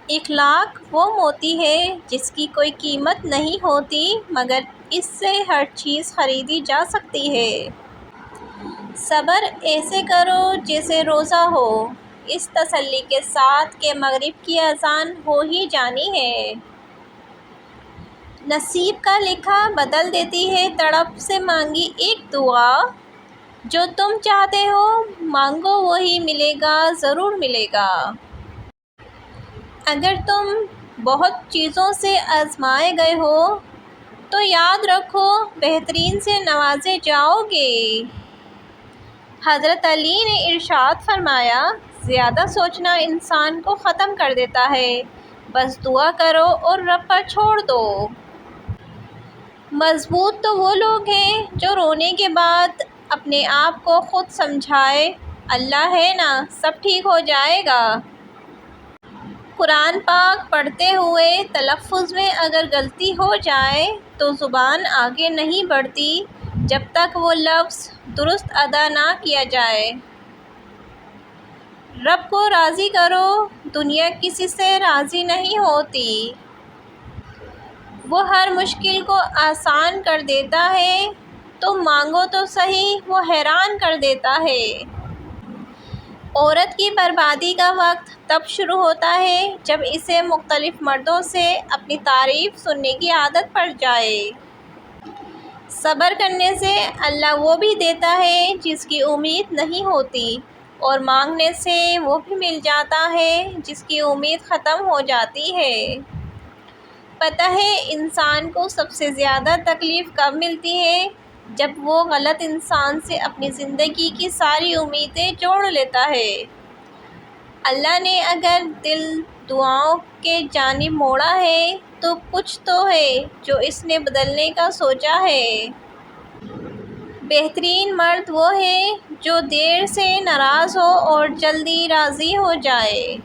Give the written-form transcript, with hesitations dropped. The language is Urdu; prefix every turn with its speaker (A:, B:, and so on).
A: اخلاق وہ موتی ہے جس کی کوئی قیمت نہیں ہوتی مگر اس سے ہر چیز خریدی جا سکتی ہے۔ صبر ایسے کرو جیسے روزہ ہو، اس تسلی کے ساتھ کہ مغرب کی اذان ہو ہی جانی ہے۔ نصیب کا لکھا بدل دیتی ہے تڑپ سے مانگی ایک دعا، جو تم چاہتے ہو مانگو وہی ملے گا، ضرور ملے گا۔ اگر تم بہت چیزوں سے آزمائے گئے ہو تو یاد رکھو بہترین سے نوازے جاؤ گے۔ حضرت علی نے ارشاد فرمایا، زیادہ سوچنا انسان کو ختم کر دیتا ہے، بس دعا کرو اور رب پر چھوڑ دو۔ مضبوط تو وہ لوگ ہیں جو رونے کے بعد اپنے آپ کو خود سمجھائے، اللہ ہے نا، سب ٹھیک ہو جائے گا۔ قرآن پاک پڑھتے ہوئے تلفظ میں اگر غلطی ہو جائے تو زبان آگے نہیں بڑھتی جب تک وہ لفظ درست ادا نہ کیا جائے۔ رب کو راضی کرو، دنیا کسی سے راضی نہیں ہوتی۔ وہ ہر مشکل کو آسان کر دیتا ہے، تم مانگو تو صحیح وہ حیران کر دیتا ہے۔ عورت کی بربادی کا وقت تب شروع ہوتا ہے جب اسے مختلف مردوں سے اپنی تعریف سننے کی عادت پڑ جائے۔ صبر کرنے سے اللہ وہ بھی دیتا ہے جس کی امید نہیں ہوتی، اور مانگنے سے وہ بھی مل جاتا ہے جس کی امید ختم ہو جاتی ہے۔ پتہ ہے انسان کو سب سے زیادہ تکلیف کب ملتی ہے؟ جب وہ غلط انسان سے اپنی زندگی کی ساری امیدیں جوڑ لیتا ہے۔ اللہ نے اگر دل دعاؤں کے جانب موڑا ہے تو کچھ تو ہے جو اس نے بدلنے کا سوچا ہے۔ بہترین مرد وہ ہے جو دیر سے ناراض ہو اور جلدی راضی ہو جائے۔